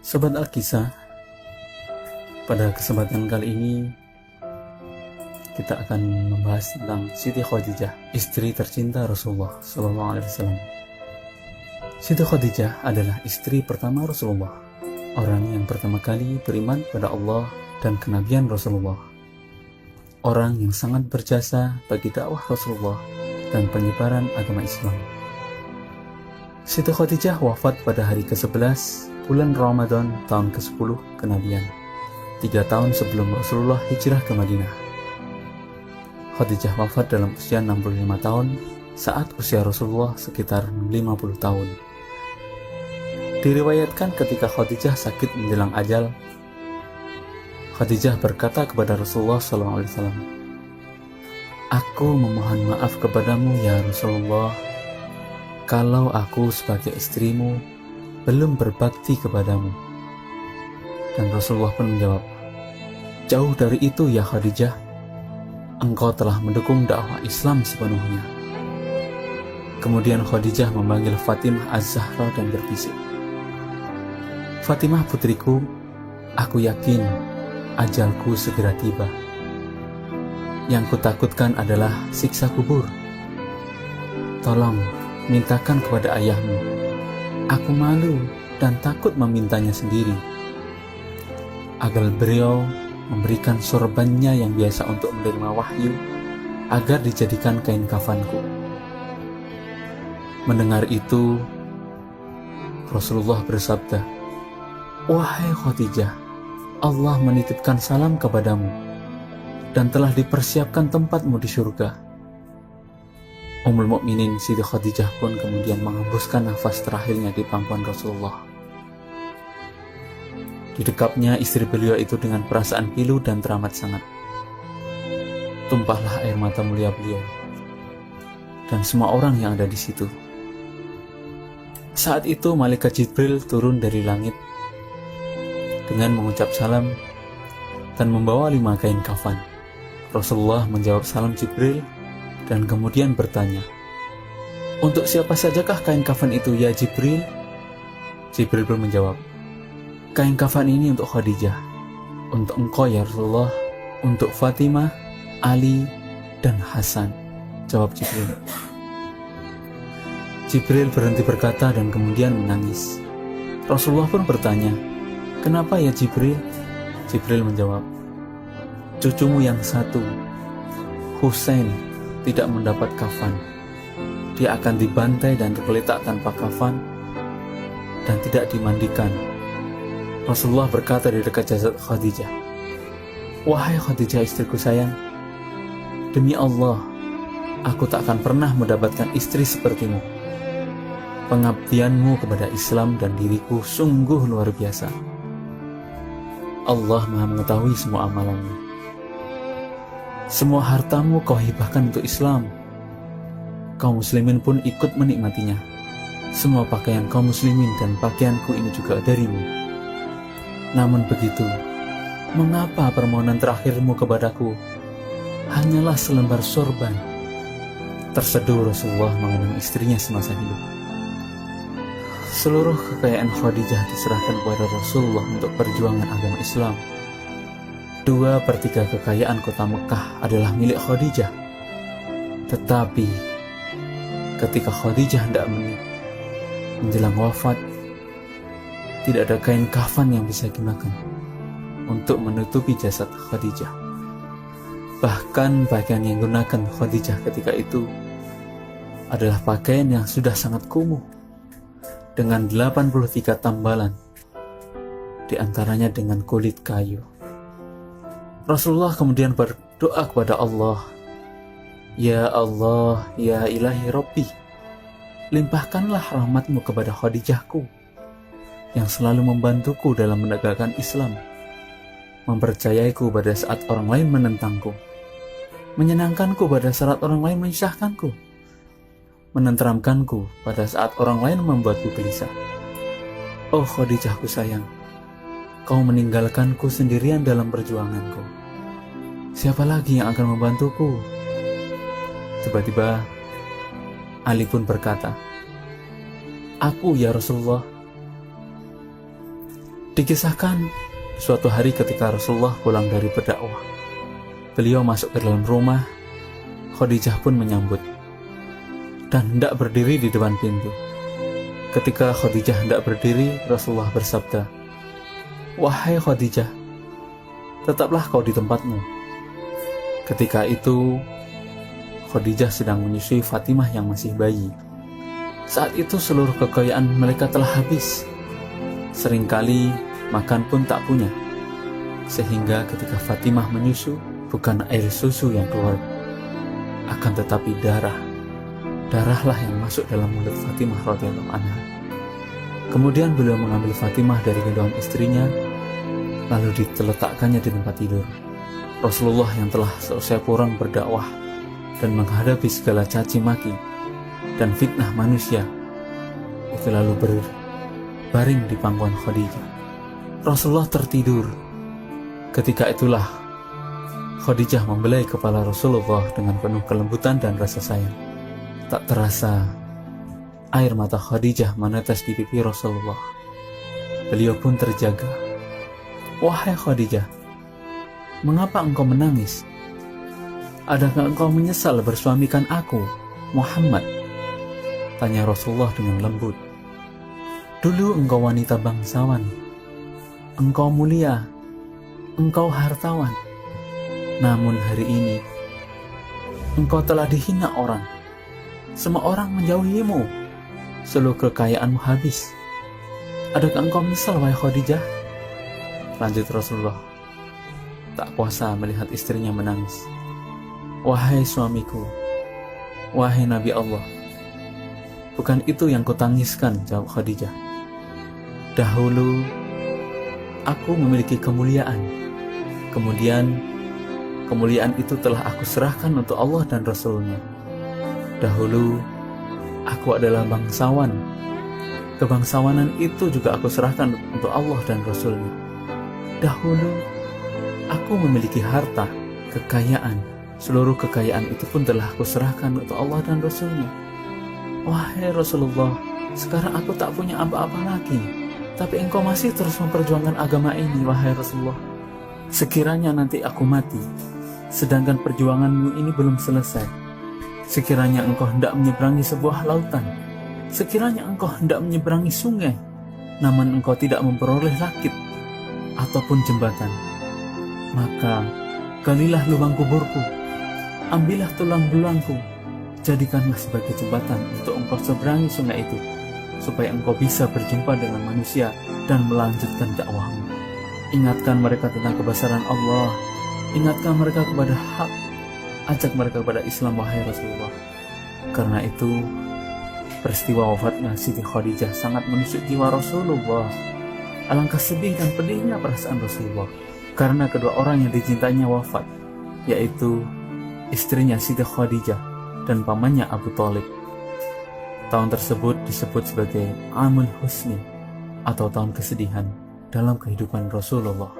Sobat Alkisah, pada kesempatan kali ini kita akan membahas tentang Siti Khadijah, istri tercinta Rasulullah SAW. Siti Khadijah adalah istri pertama Rasulullah, orang yang pertama kali beriman pada Allah dan kenabian Rasulullah, orang yang sangat berjasa bagi dakwah Rasulullah dan penyebaran agama Islam. Siti Khadijah wafat pada hari ke-11 bulan Ramadan tahun ke-10 kenabian, 3 tahun sebelum Rasulullah hijrah ke Madinah. Khadijah wafat dalam usia 65 tahun saat usia Rasulullah sekitar 50 tahun. Diriwayatkan ketika Khadijah sakit menjelang ajal, Khadijah berkata kepada Rasulullah SAW, "Aku memohon maaf kepadamu ya Rasulullah, kalau aku sebagai istrimu belum berbakti kepadamu." Dan Rasulullah pun menjawab, "Jauh dari itu ya Khadijah, engkau telah mendukung dakwah Islam sepenuhnya." Kemudian Khadijah memanggil Fatimah Az-Zahra dan berbisik, "Fatimah putriku, aku yakin ajalku segera tiba. Yang kutakutkan adalah siksa kubur. Tolong mintakan kepada ayahmu. Aku malu dan takut memintanya sendiri, agar beliau memberikan sorbannya yang biasa untuk menerima wahyu, agar dijadikan kain kafanku." Mendengar itu, Rasulullah bersabda, "Wahai Khadijah, Allah menitipkan salam kepadamu dan telah dipersiapkan tempatmu di surga." Ummul Mukminin Siti Khadijah pun kemudian menghembuskan nafas terakhirnya di pangkuan Rasulullah. Didekapnya istri beliau itu dengan perasaan pilu dan teramat sangat. Tumpahlah air mata mulia beliau dan semua orang yang ada di situ. Saat itu malaikat Jibril turun dari langit dengan mengucap salam dan membawa 5 kain kafan. Rasulullah menjawab salam Jibril dan kemudian bertanya, "Untuk siapa sajakah kain kafan itu ya Jibril?" Jibril pun menjawab, "Kain kafan ini untuk Khadijah, untuk engkau ya Rasulullah, untuk Fatimah, Ali, dan Hasan," jawab Jibril. Jibril berhenti berkata dan kemudian menangis. Rasulullah pun bertanya, "Kenapa ya Jibril?" Jibril menjawab, "Cucumu yang satu, Husain, tidak mendapat kafan. Dia akan dibantai dan tergeletak tanpa kafan dan tidak dimandikan." Rasulullah berkata di dekat jasad Khadijah, "Wahai Khadijah istriku sayang, demi Allah, aku tak akan pernah mendapatkan istri sepertimu. Pengabdianmu kepada Islam dan diriku sungguh luar biasa. Allah Maha mengetahui semua amalanmu. Semua hartamu kau hibahkan untuk Islam. Kaum muslimin pun ikut menikmatinya. Semua pakaian kaum muslimin dan pakaianku ini juga darimu. Namun begitu, mengapa permohonan terakhirmu kepadaku hanyalah selembar sorban?" Terseduh Rasulullah mengenang istrinya semasa hidup. Seluruh kekayaan Khadijah diserahkan kepada Rasulullah untuk perjuangan agama Islam. 2/3 kekayaan kota Mekah adalah milik Khadijah. Tetapi ketika Khadijah hendak menjelang wafat, tidak ada kain kafan yang bisa digunakan untuk menutupi jasad Khadijah. Bahkan pakaian yang digunakan Khadijah ketika itu adalah pakaian yang sudah sangat kumuh, dengan 83 tambalan, diantaranya dengan kulit kayu. Rasulullah kemudian berdoa kepada Allah, "Ya Allah, ya ilahi Rabbi, limpahkanlah rahmatmu kepada Khadijahku, yang selalu membantuku dalam menegakkan Islam, mempercayaiku pada saat orang lain menentangku, menyenangkanku pada saat orang lain menyusahkanku, menenteramkanku pada saat orang lain membuatku gelisah. Oh Khadijahku sayang, kau meninggalkanku sendirian dalam perjuanganku. Siapa lagi yang akan membantuku?" Tiba-tiba Ali pun berkata, "Aku ya Rasulullah." Dikisahkan suatu hari ketika Rasulullah pulang dari berdakwah, beliau masuk ke dalam rumah. Khadijah pun menyambut dan hendak berdiri di depan pintu. Ketika Khadijah hendak berdiri, Rasulullah bersabda, "Wahai Khadijah, tetaplah kau di tempatmu." Ketika itu Khadijah sedang menyusui Fatimah yang masih bayi. Saat itu seluruh kekayaan mereka telah habis. Seringkali makan pun tak punya. Sehingga ketika Fatimah menyusu, bukan air susu yang keluar, akan tetapi darah. Darahlah yang masuk dalam mulut Fatimah radhiyallahu anha. Kemudian beliau mengambil Fatimah dari gendongan istrinya, lalu diletakkannya di tempat tidur. Rasulullah yang telah seusai pulang berdakwah dan menghadapi segala caci maki dan fitnah manusia, itu lalu berbaring di pangkuan Khadijah. Rasulullah tertidur. Ketika itulah Khadijah membelai kepala Rasulullah dengan penuh kelembutan dan rasa sayang. Tak terasa air mata Khadijah menetes di pipi Rasulullah. Beliau pun terjaga. "Wahai Khadijah, mengapa engkau menangis? Adakah engkau menyesal bersuamikan aku, Muhammad?" tanya Rasulullah dengan lembut. "Dulu engkau wanita bangsawan, engkau mulia, engkau hartawan. Namun hari ini engkau telah dihina orang. Semua orang menjauhimu. Seluruh kekayaanmu habis. Adakah engkau menyesal, wahai Khadijah?" Lanjut Rasulullah, tak kuasa melihat istrinya menangis. "Wahai suamiku, wahai Nabi Allah, bukan itu yang kutangiskan," jawab Khadijah. "Dahulu aku memiliki kemuliaan. Kemudian kemuliaan itu telah aku serahkan untuk Allah dan Rasul-Nya. Dahulu aku adalah bangsawan. Kebangsawanan itu juga aku serahkan untuk Allah dan Rasul-Nya. Dahulu aku memiliki harta, kekayaan. Seluruh kekayaan itu pun telah aku serahkan untuk Allah dan Rasul-Nya. Wahai Rasulullah, sekarang aku tak punya apa-apa lagi. Tapi engkau masih terus memperjuangkan agama ini, wahai Rasulullah. Sekiranya nanti aku mati, sedangkan perjuanganmu ini belum selesai. Sekiranya engkau hendak menyeberangi sebuah lautan, sekiranya engkau hendak menyeberangi sungai, namun engkau tidak memperoleh rakit ataupun jembatan, maka galilah lubang kuburku, ambillah tulang belangku, jadikanlah sebagai jembatan untuk engkau seberangi sungai itu, supaya engkau bisa berjumpa dengan manusia dan melanjutkan dakwahmu. Ingatkan mereka tentang kebesaran Allah, ingatkan mereka kepada hak, ajak mereka kepada Islam, wahai Rasulullah." Karena itu peristiwa wafatnya Siti Khadijah sangat menusuk jiwa Rasulullah. Alangkah sedih dan pedihnya perasaan Rasulullah karena kedua orang yang dicintainya wafat, yaitu istrinya Siti Khadijah dan pamannya Abu Thalib. Tahun tersebut disebut sebagai Amul Husni atau tahun kesedihan dalam kehidupan Rasulullah.